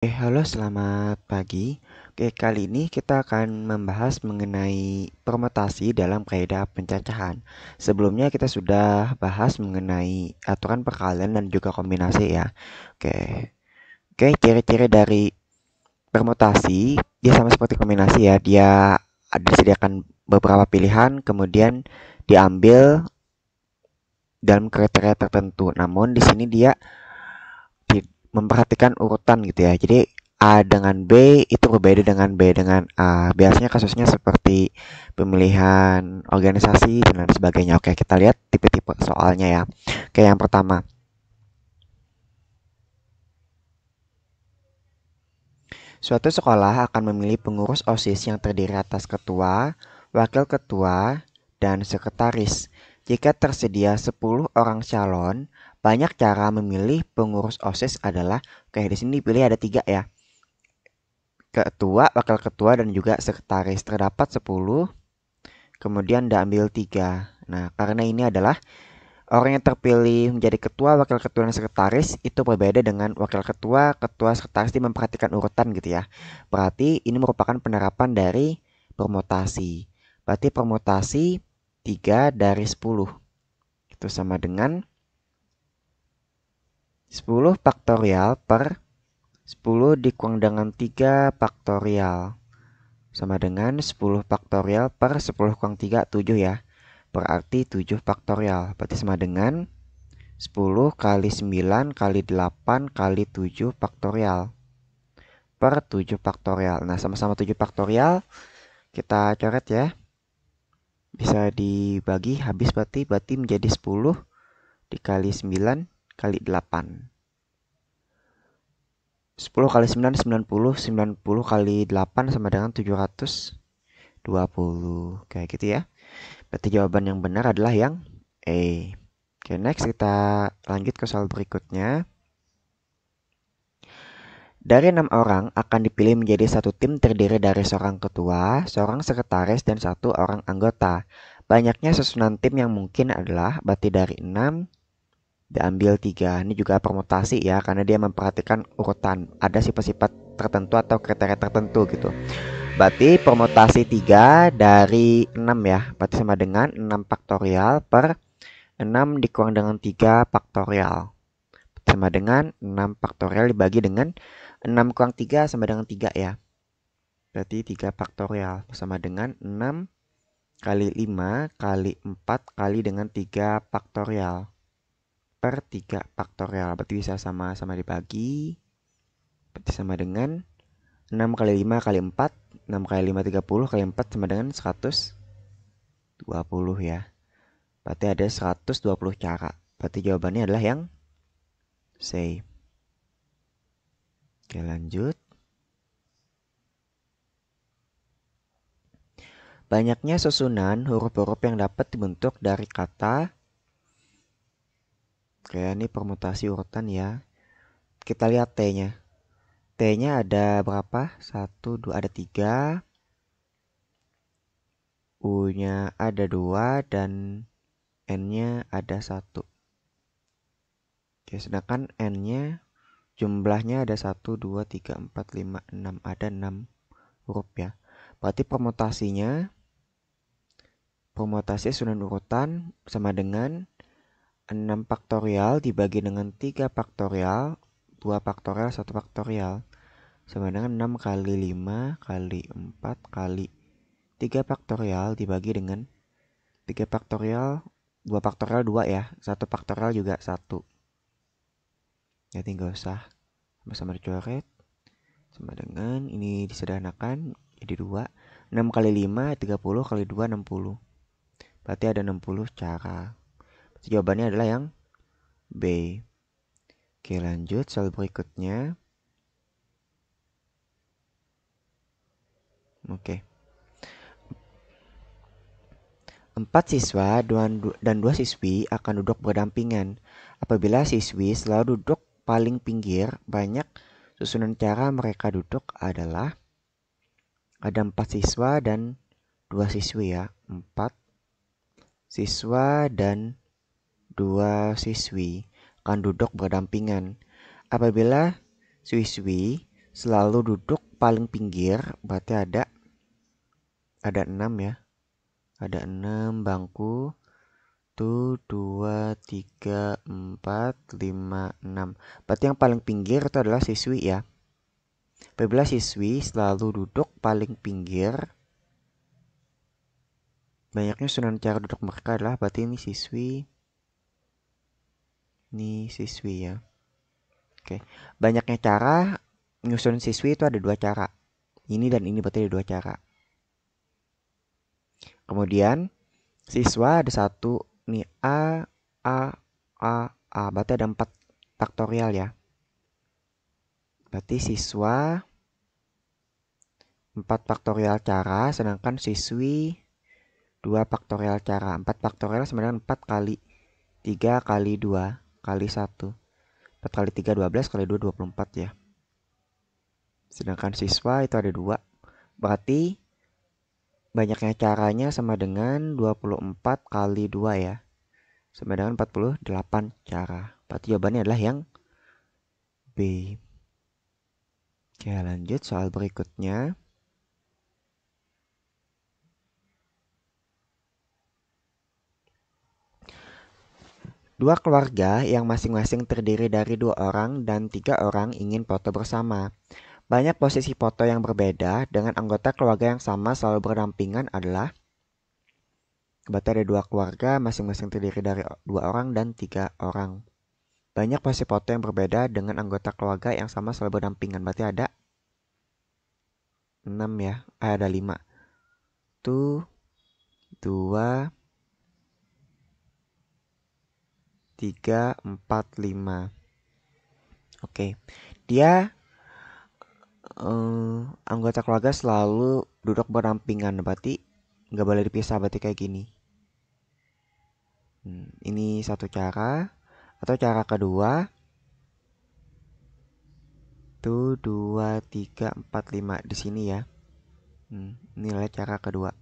Halo, selamat pagi. Kali ini kita akan membahas mengenai permutasi dalam kaidah pencacahan. Sebelumnya kita sudah bahas mengenai aturan perkalian dan juga kombinasi ya. Oke, ciri-ciri dari permutasi dia sama seperti kombinasi ya. Dia disediakan beberapa pilihan, kemudian diambil dalam kriteria tertentu. Namun di sini dia memperhatikan urutan gitu ya. Jadi A dengan B itu berbeda dengan B dengan A. Biasanya kasusnya seperti pemilihan organisasi dan lain sebagainya. Oke, kita lihat tipe-tipe soalnya ya. Oke, yang pertama. Suatu sekolah akan memilih pengurus OSIS yang terdiri atas ketua, wakil ketua, dan sekretaris. Jika tersedia 10 orang calon, banyak cara memilih pengurus OSIS adalah, oke di sini dipilih ada 3 ya. Ketua, wakil ketua, dan juga sekretaris. Terdapat 10, kemudian diambil 3. Nah, karena ini adalah orang yang terpilih menjadi ketua, wakil ketua, dan sekretaris itu berbeda dengan wakil ketua, ketua, sekretaris di memperhatikan urutan gitu ya. Berarti ini merupakan penerapan dari permutasi. Berarti permutasi 3 dari 10. Itu sama dengan 10 faktorial per 10 dikurang dengan 3 faktorial. Sama dengan 10 faktorial per 10 kurang 3, 7 ya. Berarti 7 faktorial. Berarti sama dengan 10 kali 9 kali 8 kali 7 faktorial. Per 7 faktorial. Nah, sama-sama 7 faktorial. Kita coret ya. Bisa dibagi habis berarti menjadi 10 dikali 9 kali 8. 10 kali 9, 90. 90 kali 8 sama dengan 720. Kayak gitu ya. Berarti jawaban yang benar adalah yang E. Oke, next kita lanjut ke soal berikutnya. Dari 6 orang akan dipilih menjadi satu tim terdiri dari seorang ketua, seorang sekretaris, dan satu orang anggota. Banyaknya susunan tim yang mungkin adalah berarti dari 6 diambil 3. Ini juga permutasi ya, karena dia memperhatikan urutan. Ada sifat-sifat tertentu atau kriteria tertentu gitu. Berarti permutasi 3 dari 6 ya. Berarti sama dengan 6 faktorial per 6 dikurang dengan 3 faktorial. Sama dengan 6 faktorial dibagi dengan 6 kurang 3 sama dengan 3 ya. Berarti 3 faktorial sama dengan 6 kali 5 kali 4 kali dengan 3 faktorial per 3 faktorial. Berarti bisa sama-sama dibagi. Berarti sama dengan 6 kali 5 kali 4. 6 kali 5 30 kali 4 sama dengan 120 ya. Berarti ada 120 cara. Berarti jawabannya adalah yang C. Oke, lanjut. Banyaknya susunan huruf-huruf yang dapat dibentuk dari kata. Oke, ini permutasi urutan ya. Kita lihat T-nya. T-nya ada berapa? 1, 2, ada 3. U-nya ada 2 dan N-nya ada 1. Oke, sedangkan N-nya jumlahnya ada 1, 2, 3, 4, 5, 6. Ada 6 huruf ya. Berarti permutasi susunan urutan sama dengan 6 faktorial dibagi dengan 3 faktorial, 2 faktorial, 1 faktorial. Sama dengan 6 kali 5 kali 4 kali 3 faktorial dibagi dengan 3 faktorial, 2 faktorial 2 ya, 1 faktorial juga 1. Jadi nggak usah sama-sama dicoret. Sama dengan ini disederhanakan jadi 2. 6 kali 5, 30 kali 2, 60. Berarti ada 60 cara. Jawabannya adalah yang B. Oke, lanjut soal berikutnya. Oke. 4 siswa dan 2 siswi akan duduk berdampingan. Apabila siswi selalu duduk paling pinggir, banyak susunan cara mereka duduk adalah ada 4 siswa dan 2 siswi ya. 4 siswa dan 2 siswi akan duduk berdampingan. Apabila siswi selalu duduk paling pinggir, berarti ada 6 ya. Ada 6 bangku. Tuh, 2, 3, 4, 5, 6. Berarti yang paling pinggir itu adalah siswi ya. Apabila siswi selalu duduk paling pinggir, banyaknya susunan cara duduk mereka adalah berarti ini siswi ya. Oke, banyaknya cara nyusun siswi itu ada dua cara. Ini dan ini berarti ada dua cara. Kemudian siswa ada satu nih A, A. Berarti ada 4 faktorial ya. Berarti siswa 4 faktorial cara, sedangkan siswi 2 faktorial cara. 4 faktorial sama dengan 4 kali 3 kali 2 kali 1. 4 kali 3 12 kali 2 24 ya. Sedangkan siswa itu ada 2. Berarti banyaknya caranya sama dengan 24 kali 2 ya. Sama dengan 48 cara. Berarti jawabannya adalah yang B. Oke, lanjut soal berikutnya. Dua keluarga yang masing-masing terdiri dari 2 orang dan 3 orang ingin foto bersama. Banyak posisi foto yang berbeda dengan anggota keluarga yang sama selalu berdampingan adalah berarti ada 2 keluarga masing-masing terdiri dari 2 orang dan 3 orang. Banyak posisi foto yang berbeda dengan anggota keluarga yang sama selalu berdampingan. Berarti ada 6 ya. Ada 5. Tuh, 2, 3, 4, 5. Oke. Dia anggota keluarga selalu duduk berdampingan. Berarti nggak boleh dipisah. Berarti kayak gini. Ini satu cara. Atau cara kedua. Tuh 2, 3, 4, 5 di sini ya. Inilah cara kedua.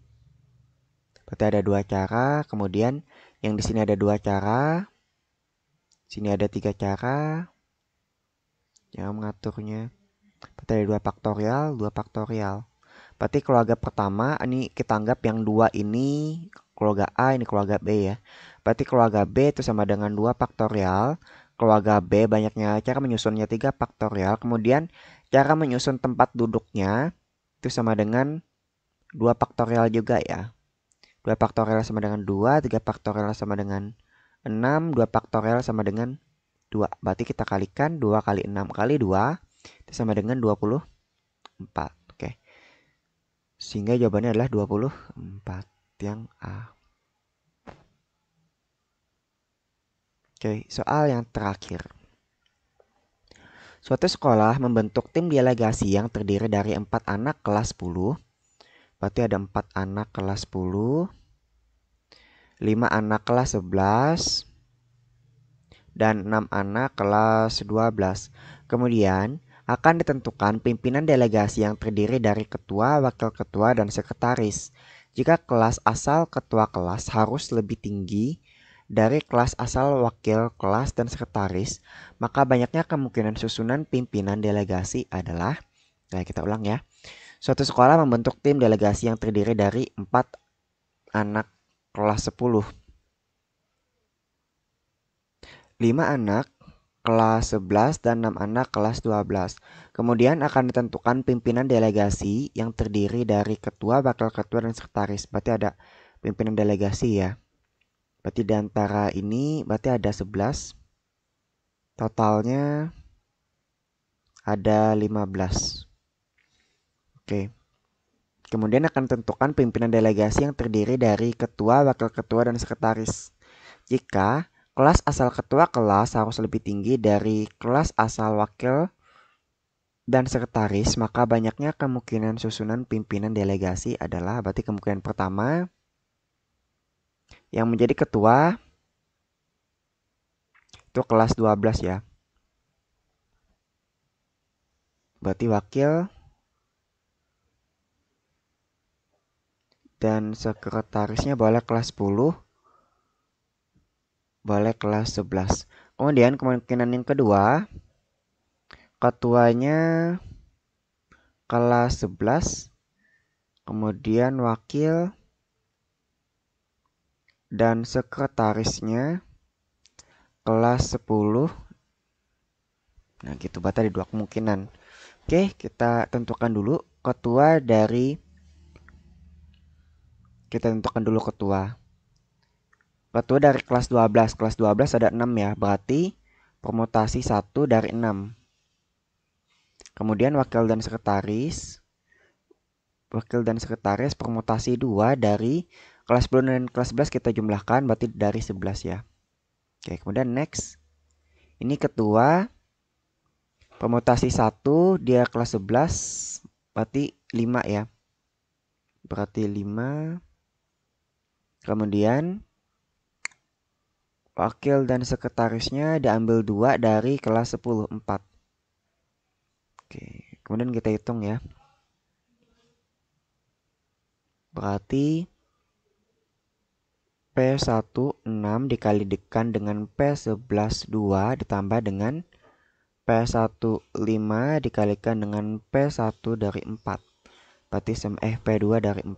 Berarti ada 2 cara. Kemudian yang di sini ada 2 cara. Sini ada 3 cara. Yang mengaturnya. Berarti ada 2 faktorial, 2 faktorial. Berarti keluarga pertama ini kita anggap yang 2 ini keluarga A, ini keluarga B ya. Berarti keluarga B itu sama dengan 2 faktorial. Keluarga B banyaknya cara menyusunnya 3 faktorial. Kemudian cara menyusun tempat duduknya itu sama dengan 2 faktorial juga ya. 2 faktorial sama dengan 2, 3 faktorial sama dengan 6, 2 faktorial sama dengan 2. Berarti kita kalikan 2 kali 6 kali 2 itu sama dengan 24. Oke. Sehingga jawabannya adalah 24 yang A. Oke, soal yang terakhir. Suatu sekolah membentuk tim delegasi yang terdiri dari 4 anak kelas 10. Berarti ada 4 anak kelas 10, 5 anak kelas 11, dan 6 anak kelas 12. Kemudian akan ditentukan pimpinan delegasi yang terdiri dari ketua, wakil ketua, dan sekretaris. Jika kelas asal ketua kelas harus lebih tinggi dari kelas asal wakil kelas dan sekretaris, maka banyaknya kemungkinan susunan pimpinan delegasi adalah, nah kita ulang ya. Suatu sekolah membentuk tim delegasi yang terdiri dari 4 anak kelas 10, 5 anak kelas 11 dan 6 anak kelas 12. Kemudian akan ditentukan pimpinan delegasi yang terdiri dari ketua, wakil ketua, dan sekretaris. Berarti ada pimpinan delegasi ya. Berarti di antara ini berarti ada 11. Totalnya ada 15. Oke. Kemudian akan ditentukan pimpinan delegasi yang terdiri dari ketua, wakil ketua, dan sekretaris. Jika kelas asal ketua kelas harus lebih tinggi dari kelas asal wakil dan sekretaris, maka banyaknya kemungkinan susunan pimpinan delegasi adalah, berarti kemungkinan pertama yang menjadi ketua itu kelas 12 ya. Berarti wakil dan sekretarisnya boleh kelas 10, boleh kelas 11. Kemudian kemungkinan yang kedua, ketuanya kelas 11, kemudian wakil dan sekretarisnya kelas 10. Nah, gitu, berarti ada dua kemungkinan. Oke, kita tentukan dulu kita tentukan dulu ketua. Ketua dari kelas 12. Kelas 12 ada 6 ya, berarti permutasi 1 dari 6. Kemudian wakil dan sekretaris permutasi 2 dari kelas 10 dan kelas 11 kita jumlahkan, berarti dari 11 ya. Oke, kemudian next. Ini ketua permutasi 1, dia kelas 11, berarti 5 ya. Berarti 5. Kemudian wakil dan sekretarisnya diambil 2 dari kelas 10, 4. Oke, kemudian kita hitung ya. Berarti P1 6 dikalikan dengan P11 2 ditambah dengan P1 5 dikalikan dengan P1 dari 4. Berarti P2 dari 4.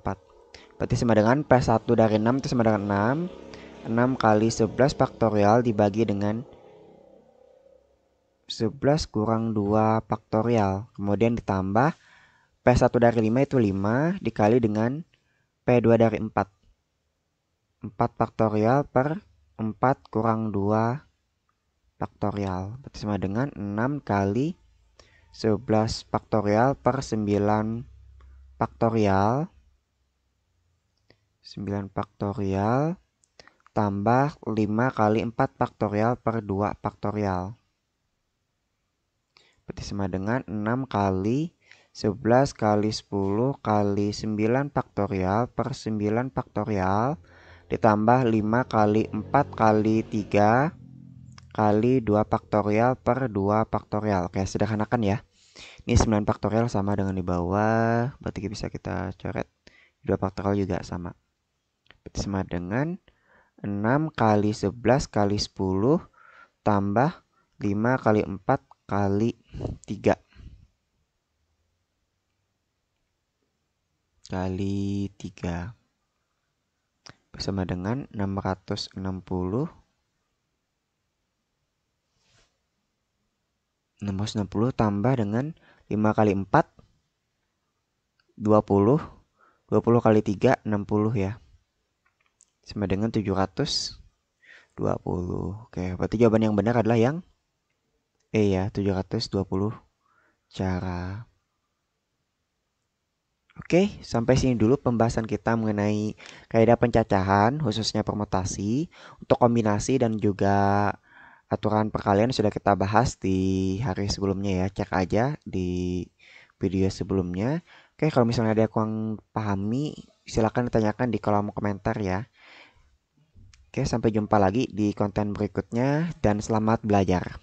Berarti sama dengan P1 dari 6 itu sama dengan 6. 6 kali 11 faktorial dibagi dengan 11 kurang 2 faktorial. Kemudian ditambah P1 dari 5 itu 5 dikali dengan P2 dari 4. 4 faktorial per 4 kurang 2 faktorial. Berarti sama dengan 6 kali 11 faktorial per 9 faktorial. 9 faktorial tambah 5 kali 4 faktorial per 2 faktorial. Berarti sama dengan 6 kali 11 kali 10 kali 9 faktorial per 9 faktorial ditambah 5 kali 4 kali 3 kali 2 faktorial per 2 faktorial. Oke, sederhanakan ya. Ini 9 faktorial sama dengan di bawah, berarti bisa kita coret. 2 faktorial juga sama. Berarti sama dengan 6 kali 11 kali 10 tambah 5 kali 4 kali 3 kali 3 bersama dengan 660 tambah dengan 5 kali 4 20 20 kali 3 60 ya, sama dengan 720. Oke, berarti jawaban yang benar adalah yang E ya, 720 cara. Oke, sampai sini dulu pembahasan kita mengenai kaidah pencacahan, khususnya permutasi. Untuk kombinasi dan juga aturan perkalian sudah kita bahas di hari sebelumnya ya. Cek aja di video sebelumnya. Oke, kalau misalnya ada yang kurang pahami, silakan ditanyakan di kolom komentar ya. Oke, sampai jumpa lagi di konten berikutnya dan selamat belajar.